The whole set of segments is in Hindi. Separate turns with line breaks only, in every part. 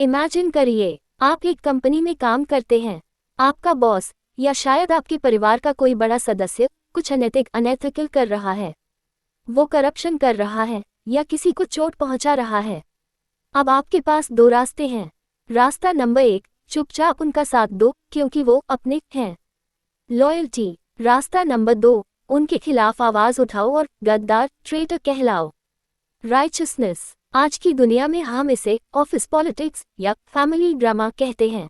इमेजिन करिए, आप एक कंपनी में काम करते हैं। आपका बॉस या शायद आपके परिवार का कोई बड़ा सदस्य कुछ अनएथिकल कर रहा है। वो करप्शन कर रहा है या किसी को चोट पहुंचा रहा है। अब आपके पास दो रास्ते हैं। रास्ता नंबर 1, चुपचाप उनका साथ दो क्योंकि वो अपने हैं। लॉयल्टी। रास्ता नंबर 2, उनके खिलाफ आवाज उठाओ और गद्दार, ट्रेटर कहलाओ। राइचसनेस। आज की दुनिया में हम इसे ऑफिस पॉलिटिक्स या फैमिली ड्रामा कहते हैं,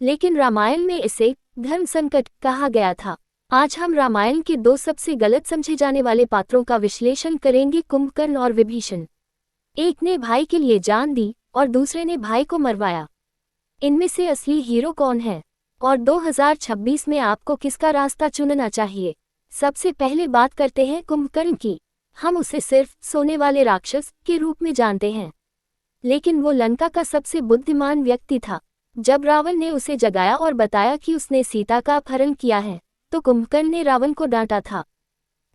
लेकिन रामायण में इसे धर्म संकट कहा गया था। आज हम रामायण के दो सबसे गलत समझे जाने वाले पात्रों का विश्लेषण करेंगे, कुंभकर्ण और विभीषण। एक ने भाई के लिए जान दी और दूसरे ने भाई को मरवाया। इनमें से असली हीरो कौन है और 2026 में आपको किसका रास्ता चुनना चाहिए? सबसे पहले बात करते हैं कुंभकर्ण की। हम उसे सिर्फ सोने वाले राक्षस के रूप में जानते हैं, लेकिन वो लंका का सबसे बुद्धिमान व्यक्ति था। जब रावण ने उसे जगाया और बताया कि उसने सीता का अपहरण किया है, तो कुंभकर्ण ने रावण को डांटा था।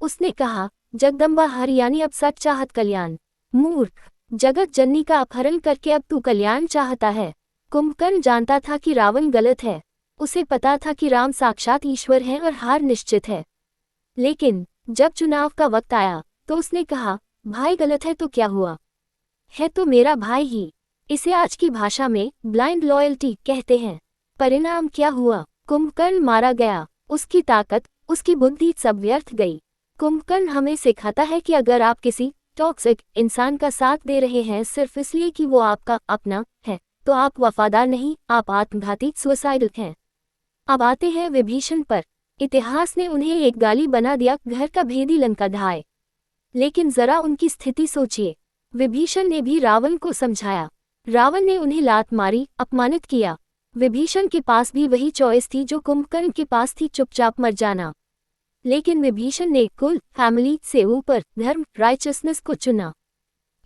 उसने कहा, जगदम्बा हरियाणी अब सच चाहत कल्याण। मूर्ख, जगत जननी का अपहरण करके अब तू कल्याण चाहता है। कुंभकर्ण जानता था कि रावण गलत है। उसे पता था कि राम साक्षात ईश्वर है और हार निश्चित है। लेकिन जब चुनाव का वक्त आया तो उसने कहा, भाई गलत है तो क्या हुआ, है तो मेरा भाई ही। इसे आज की भाषा में ब्लाइंड लॉयल्टी कहते हैं। परिणाम क्या हुआ? कुंभकर्ण मारा गया। उसकी ताकत, उसकी बुद्धि सब व्यर्थ गई। कुंभकर्ण हमें सिखाता है कि अगर आप किसी टॉक्सिक इंसान का साथ दे रहे हैं सिर्फ इसलिए कि वो आपका अपना है, तो आप वफादार नहीं, आप आत्मघाती सुसाइडल हैं। अब आते हैं विभीषण पर। इतिहास ने उन्हें एक गाली बना दिया, घर का भेदी लंका ढाए। लेकिन जरा उनकी स्थिति सोचिए। विभीषण ने भी रावण को समझाया। रावण ने उन्हें लात मारी, अपमानित किया। विभीषण के पास भी वही चॉइस थी जो कुंभकर्ण के पास थी, चुपचाप मर जाना। लेकिन विभीषण ने कुल, फैमिली से ऊपर धर्म, राइचसनेस को चुना।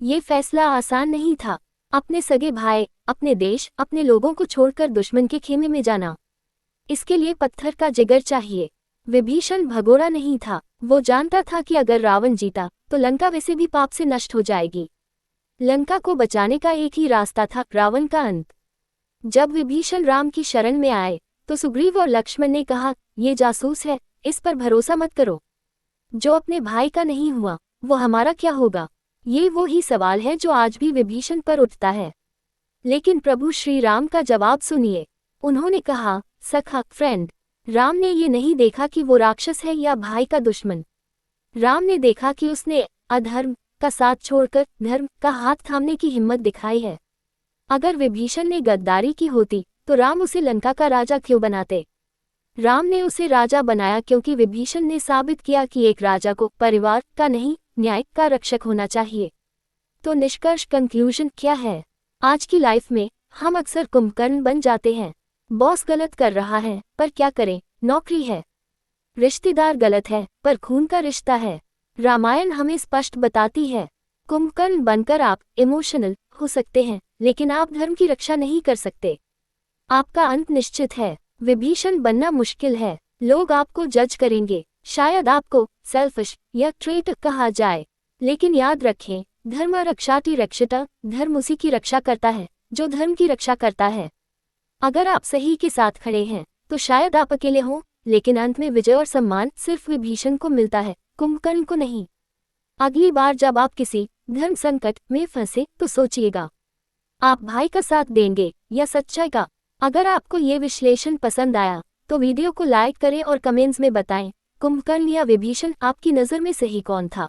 ये फैसला आसान नहीं था। अपने सगे भाई, अपने देश, अपने लोगों को छोड़कर दुश्मन के खेमे में जाना, इसके लिए पत्थर का जिगर चाहिए। विभीषण भगोड़ा नहीं था। वो जानता था कि अगर रावण जीता तो लंका वैसे भी पाप से नष्ट हो जाएगी। लंका को बचाने का एक ही रास्ता था, रावण का अंत। जब विभीषण राम की शरण में आए तो सुग्रीव और लक्ष्मण ने कहा, ये जासूस है, इस पर भरोसा मत करो। जो अपने भाई का नहीं हुआ वो हमारा क्या होगा? ये वो ही सवाल है जो आज भी विभीषण पर उठता है। लेकिन प्रभु श्री राम का जवाब सुनिए। उन्होंने कहा, सखा, फ्रेंड। राम ने ये नहीं देखा कि वो राक्षस है या भाई का दुश्मन। राम ने देखा कि उसने अधर्म का साथ छोड़कर धर्म का हाथ थामने की हिम्मत दिखाई है। अगर विभीषण ने गद्दारी की होती तो राम उसे लंका का राजा क्यों बनाते? राम ने उसे राजा बनाया क्योंकि विभीषण ने साबित किया कि एक राजा को परिवार का नहीं, न्याय का रक्षक होना चाहिए। तो निष्कर्ष, कंक्लूजन क्या है? आज की लाइफ में हम अक्सर कुंभकर्ण बन जाते हैं। बॉस गलत कर रहा है पर क्या करें, नौकरी है। रिश्तेदार गलत है पर खून का रिश्ता है। रामायण हमें स्पष्ट बताती है, कुंभकर्ण बनकर आप इमोशनल हो सकते हैं, लेकिन आप धर्म की रक्षा नहीं कर सकते। आपका अंत निश्चित है। विभीषण बनना मुश्किल है। लोग आपको जज करेंगे, शायद आपको सेल्फिश या ट्रेटर कहा जाए, लेकिन याद रखें, धर्म रक्षाति रक्षिता, धर्म उसी की रक्षा करता है जो धर्म की रक्षा करता है। अगर आप सही के साथ खड़े हैं तो शायद आप अकेले हों, लेकिन अंत में विजय और सम्मान सिर्फ विभीषण को मिलता है, कुंभकर्ण को नहीं। अगली बार जब आप किसी धर्म संकट में फंसे तो सोचिएगा, आप भाई का साथ देंगे या सच्चाई का? अगर आपको ये विश्लेषण पसंद आया तो वीडियो को लाइक करें और कमेंट्स में बताएं, कुंभकर्ण या विभीषण आपकी नज़र में सही कौन था।